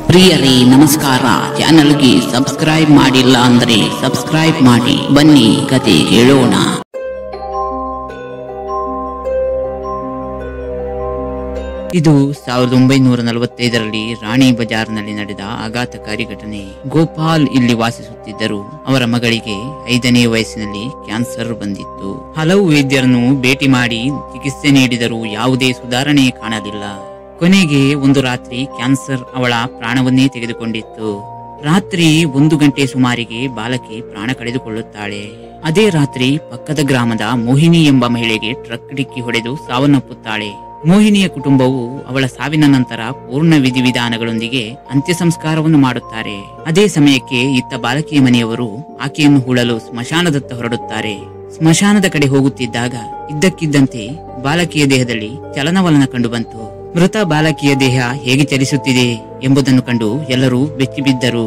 ಪ್ರಿಯರೇ ನಮಸ್ಕಾರ. ಚಾನಲ್ಗೆ ಸಬ್ಸ್ಕ್ರೈಬ್ ಮಾಡಿಲ್ಲ ಅಂದ್ರೆ ಸಬ್ಸ್ಕ್ರೈಬ್ ಮಾಡಿ. ಬನ್ನಿ ಕತೆ ಕೇಳೋಣ. ಇದು 1945ರಲ್ಲಿ ರಾಣಿ ಬಜಾರ್ನಲ್ಲಿ ನಡೆದ ಆಘಾತಕಾರಿ ಘಟನೆ. ಗೋಪಾಲ್ ಇಲ್ಲಿ ವಾಸಿಸುತ್ತಿದ್ದರು. ಅವರ ಮಗಳಿಗೆ 5ನೇ ವಯಸ್ಸಿನಲ್ಲಿ ಕ್ಯಾನ್ಸರ್ ಬಂದಿತ್ತು. ಹಲವು ವೈದ್ಯರನ್ನು ಭೇಟಿ ಮಾಡಿ ಚಿಕಿತ್ಸೆ ನೀಡಿದರೂ ಯಾವುದೇ ಸುಧಾರಣೆ ಕಾಣಲಿಲ್ಲ. ಕೊನೆಗೆ ಒಂದು ರಾತ್ರಿ ಕ್ಯಾನ್ಸರ್ ಅವಳ ಪ್ರಾಣವನ್ನೇ ತೆಗೆದುಕೊಂಡಿತ್ತು. ರಾತ್ರಿ 1 ಗಂಟೆ ಸುಮಾರಿಗೆ ಬಾಲಕಿ ಪ್ರಾಣ ಕಳೆದುಕೊಳ್ಳುತ್ತಾಳೆ. ಅದೇ ರಾತ್ರಿ ಪಕ್ಕದ ಗ್ರಾಮದ ಮೋಹಿನಿ ಎಂಬ ಮಹಿಳೆಗೆ ಟ್ರಕ್ ಡಿಕ್ಕಿ ಹೊಡೆದು ಸಾವನ್ನಪ್ಪುತ್ತಾಳೆ. ಮೋಹಿನಿಯ ಕುಟುಂಬವು ಅವಳ ಸಾವಿನ ನಂತರ ಪೂರ್ಣ ವಿಧಿವಿಧಾನಗಳೊಂದಿಗೆ ಅಂತ್ಯ ಸಂಸ್ಕಾರವನ್ನು ಮಾಡುತ್ತಾರೆ. ಅದೇ ಸಮಯಕ್ಕೆ ಇತ್ತ ಬಾಲಕಿಯ ಮನೆಯವರು ಆಕೆಯನ್ನು ಹೂಳಲು ಸ್ಮಶಾನದತ್ತ ಹೊರಡುತ್ತಾರೆ. ಸ್ಮಶಾನದ ಕಡೆ ಹೋಗುತ್ತಿದ್ದಾಗ ಇದ್ದಕ್ಕಿದ್ದಂತೆ ಬಾಲಕಿಯ ದೇಹದಲ್ಲಿ ಚಲನವಲನ ಕಂಡುಬಂತು. ಮೃತ ಬಾಲಕಿಯ ದೇಹ ಹೇಗೆ ಚಲಿಸುತ್ತಿದೆ ಎಂಬುದನ್ನು ಕಂಡು ಎಲ್ಲರೂ ಬೆಚ್ಚಿಬಿದ್ದರು.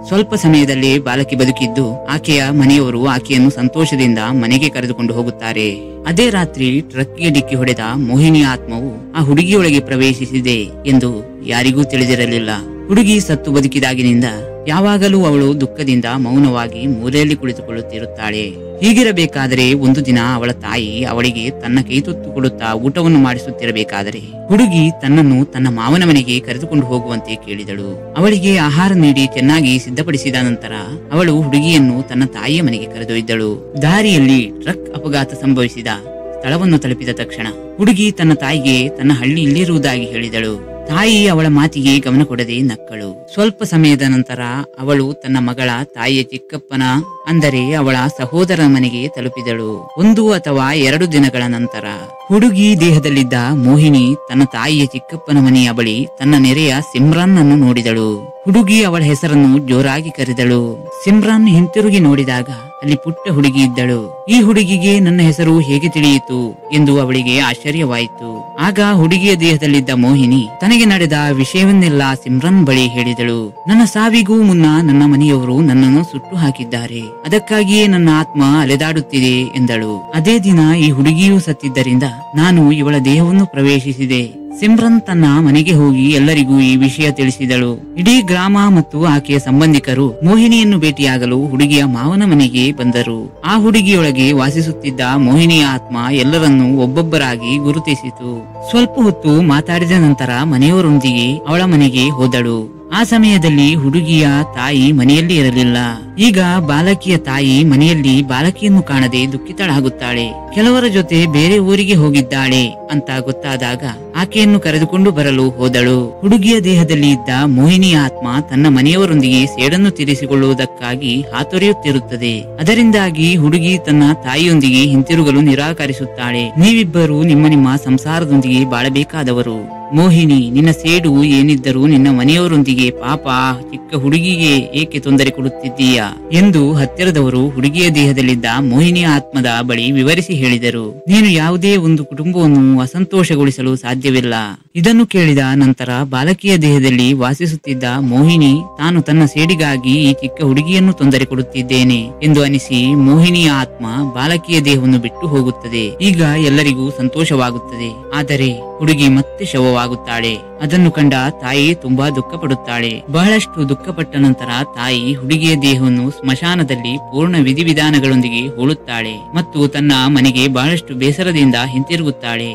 ಸ್ವಲ್ಪ ಸಮಯದಲ್ಲೇ ಬಾಲಕಿ ಬದುಕಿದ್ದು ಆಕೆಯ ಮನೆಯವರು ಆಕೆಯನ್ನು ಸಂತೋಷದಿಂದ ಮನೆಗೆ ಕರೆದುಕೊಂಡು ಹೋಗುತ್ತಾರೆ. ಅದೇ ರಾತ್ರಿ ಟ್ರಕ್ಗೆ ಡಿಕ್ಕಿ ಹೊಡೆದ ಮೋಹಿನಿಯ ಆತ್ಮವು ಆ ಹುಡುಗಿಯೊಳಗೆ ಪ್ರವೇಶಿಸಿದೆ ಎಂದು ಯಾರಿಗೂ ತಿಳಿದಿರಲಿಲ್ಲ. ಹುಡುಗಿ ಸತ್ತು ಬದುಕಿದಾಗಿನಿಂದ ಯಾವಾಗಲೂ ಅವಳು ದುಃಖದಿಂದ ಮೌನವಾಗಿ ಮೂಲೆಯಲ್ಲಿ ಕುಳಿತುಕೊಳ್ಳುತ್ತಿರುತ್ತಾಳೆ. ಹೀಗಿರಬೇಕಾದರೆ ಒಂದು ದಿನ ಅವಳ ತಾಯಿ ಅವಳಿಗೆ ತನ್ನ ಕೈತುತ್ತು ಕೊಡುತ್ತಾ ಊಟವನ್ನು ಮಾಡಿಸುತ್ತಿರಬೇಕಾದರೆ ಹುಡುಗಿ ತನ್ನನ್ನು ತನ್ನ ಮಾವನ ಮನೆಗೆ ಕರೆದುಕೊಂಡು ಹೋಗುವಂತೆ ಕೇಳಿದಳು. ಅವಳಿಗೆ ಆಹಾರ ನೀಡಿ ಚೆನ್ನಾಗಿ ಸಿದ್ಧಪಡಿಸಿದ ನಂತರ ಅವಳು ಹುಡುಗಿಯನ್ನು ತನ್ನ ತಾಯಿಯ ಮನೆಗೆ ಕರೆದೊಯ್ದಳು. ದಾರಿಯಲ್ಲಿ ಟ್ರಕ್ ಅಪಘಾತ ಸಂಭವಿಸಿದ ಸ್ಥಳವನ್ನು ತಲುಪಿದ ತಕ್ಷಣ ಹುಡುಗಿ ತನ್ನ ತಾಯಿಗೆ ತನ್ನ ಹಳ್ಳಿ ಇಲ್ಲಿರುವುದಾಗಿ ಹೇಳಿದಳು. ತಾಯಿ ಅವಳ ಮಾತಿಗೆ ಗಮನ ಕೊಡದೆ ನಕ್ಕಳು. ಸ್ವಲ್ಪ ಸಮಯದ ನಂತರ ಅವಳು ತನ್ನ ಮಗಳ ತಾಯಿಯ ಚಿಕ್ಕಪ್ಪನ ಅಂದರೆ ಅವಳ ಸಹೋದರನ ಮನೆಗೆ ತಲುಪಿದಳು. 1 ಅಥವಾ 2 ದಿನಗಳ ನಂತರ ಹುಡುಗಿ ದೇಹದಲ್ಲಿದ್ದ ಮೋಹಿನಿ ತನ್ನ ತಾಯಿಯ ಚಿಕ್ಕಪ್ಪನ ಮನೆಯ ಬಳಿ ತನ್ನ ನೆರೆಯ ಸಿಮ್ರಾನ್ ಅನ್ನು ನೋಡಿದಳು. ಹುಡುಗಿ ಅವಳ ಹೆಸರನ್ನು ಜೋರಾಗಿ ಕರೆದಳು. ಸಿಮ್ರಾನ್ ಹಿಂತಿರುಗಿ ನೋಡಿದಾಗ ಅಲ್ಲಿ ಪುಟ್ಟ ಹುಡುಗಿ ಇದ್ದಳು. ಈ ಹುಡುಗಿಗೆ ನನ್ನ ಹೆಸರು ಹೇಗೆ ತಿಳಿಯಿತು ಎಂದು ಅವಳಿಗೆ ಆಶ್ಚರ್ಯವಾಯಿತು. ಆಗ ಹುಡುಗಿಯ ದೇಹದಲ್ಲಿದ್ದ ಮೋಹಿನಿ ತನಗೆ ನಡೆದ ವಿಷಯವನ್ನೆಲ್ಲ ಸಿಮ್ರಾನ್ ಬಳಿ ಹೇಳಿದಳು. ನನ್ನ ಸಾವಿಗೂ ಮುನ್ನ ನನ್ನ ಮನೆಯವರು ನನ್ನನ್ನು ಸುಟ್ಟು ಹಾಕಿದ್ದಾರೆ. ಅದಕ್ಕಾಗಿಯೇ ನನ್ನ ಆತ್ಮ ಅಲೆದಾಡುತ್ತಿದೆ ಎಂದಳು. ಅದೇ ದಿನ ಈ ಹುಡುಗಿಯೂ ಸತ್ತಿದ್ದರಿಂದ ನಾನು ಇವಳ ದೇಹವನ್ನು ಪ್ರವೇಶಿಸಿದೆ. ಸಿಮ್ರನ್ ತನ್ನ ಮನೆಗೆ ಹೋಗಿ ಎಲ್ಲರಿಗೂ ಈ ವಿಷಯ ತಿಳಿಸಿದಳು. ಇಡೀ ಗ್ರಾಮ ಮತ್ತು ಆಕೆಯ ಸಂಬಂಧಿಕರು ಮೋಹಿನಿಯನ್ನು ಭೇಟಿಯಾಗಲು ಹುಡುಗಿಯ ಮಾವನ ಮನೆಗೆ ಬಂದರು. ಆ ಹುಡುಗಿಯೊಳಗೆ ವಾಸಿಸುತ್ತಿದ್ದ ಮೋಹಿನಿಯ ಆತ್ಮ ಎಲ್ಲರನ್ನೂ ಒಬ್ಬೊಬ್ಬರಾಗಿ ಗುರುತಿಸಿತು. ಸ್ವಲ್ಪ ಹೊತ್ತು ಮಾತಾಡಿದ ನಂತರ ಮನೆಯವರೊಂದಿಗೆ ಅವಳ ಮನೆಗೆ ಹೋದಳು. ಆ ಸಮಯದಲ್ಲಿ ಹುಡುಗಿಯ ತಾಯಿ ಮನೆಯಲ್ಲಿ ಇರಲಿಲ್ಲ. ಈಗ ಬಾಲಕಿಯ ತಾಯಿ ಮನೆಯಲ್ಲಿ ಬಾಲಕಿಯನ್ನು ಕಾಣದೆ ದುಃಖಿತಳಾಗುತ್ತಾಳೆ. ಕೆಲವರ ಜೊತೆ ಬೇರೆ ಊರಿಗೆ ಹೋಗಿದ್ದಾಳೆ ಅಂತ ಗೊತ್ತಾದಾಗ ಆಕೆಯನ್ನು ಕರೆದುಕೊಂಡು ಬರಲು ಹೋದಳು. ಹುಡುಗಿಯ ದೇಹದಲ್ಲಿ ಇದ್ದ ಮೋಹಿನಿಯ ಆತ್ಮ ತನ್ನ ಮನೆಯವರೊಂದಿಗೆ ಸೇಡನ್ನು ತೀರಿಸಿಕೊಳ್ಳುವುದಕ್ಕಾಗಿ ಹಾತೊರೆಯುತ್ತಿರುತ್ತದೆ. ಅದರಿಂದಾಗಿ ಹುಡುಗಿ ತನ್ನ ತಾಯಿಯೊಂದಿಗೆ ಹಿಂತಿರುಗಲು ನಿರಾಕರಿಸುತ್ತಾಳೆ. ನೀವಿಬ್ಬರು ನಿಮ್ಮ ಸಂಸಾರದೊಂದಿಗೆ ಬಾಳಬೇಕಾದವರು. ಮೋಹಿನಿ, ನಿನ್ನ ಸೇಡು ಏನಿದ್ದರೂ ನಿನ್ನ ಮನೆಯವರೊಂದಿಗೆ ಪಾಪ ಚಿಕ್ಕ ಹುಡುಗಿಗೆ ಏಕೆ ತೊಂದರೆ ಕೊಡುತ್ತಿದ್ದೀಯಾ ಎಂದು ಹತ್ತಿರದವರು ಹುಡುಗಿಯ ದೇಹದಲ್ಲಿದ್ದ ಮೋಹಿನಿಯ ಆತ್ಮದ ಬಳಿ ವಿವರಿಸಿ ಹೇಳಿದರು. ನೀನು ಯಾವುದೇ ಒಂದು ಕುಟುಂಬವನ್ನು ಅಸಂತೋಷಗೊಳಿಸಲು ಸಾಧ್ಯವಿಲ್ಲ. ಇದನ್ನು ಕೇಳಿದ ನಂತರ ಬಾಲಕಿಯ ದೇಹದಲ್ಲಿ ವಾಸಿಸುತ್ತಿದ್ದ ಮೋಹಿನಿ ತಾನು ತನ್ನ ಸೇಡಿಗಾಗಿ ಈ ಚಿಕ್ಕ ಹುಡುಗಿಯನ್ನು ತೊಂದರೆ ಕೊಡುತ್ತಿದ್ದೇನೆ ಎಂದು ಅನಿಸಿ ಮೋಹಿನಿಯ ಆತ್ಮ ಬಾಲಕಿಯ ದೇಹವನ್ನು ಬಿಟ್ಟು ಹೋಗುತ್ತದೆ. ಈಗ ಎಲ್ಲರಿಗೂ ಸಂತೋಷವಾಗುತ್ತದೆ. ಆದರೆ ಹುಡುಗಿ ಮತ್ತೆ ಶವವಾಗುತ್ತಾಳೆ. ಅದನ್ನು ಕಂಡ ತಾಯಿ ತುಂಬಾ ದುಃಖ ಪಡುತ್ತಾಳೆ. ಬಹಳಷ್ಟು ದುಃಖಪಟ್ಟ ನಂತರ ತಾಯಿ ಹುಡುಗಿಯ ದೇಹವನ್ನು ಸ್ಮಶಾನದಲ್ಲಿ ಪೂರ್ಣ ವಿಧಿವಿಧಾನಗಳೊಂದಿಗೆ ಹೂಳುತ್ತಾಳೆ ಮತ್ತು ತನ್ನ ಮನೆಗೆ ಬಹಳಷ್ಟು ಬೇಸರದಿಂದ ಹಿಂತಿರುಗುತ್ತಾಳೆ.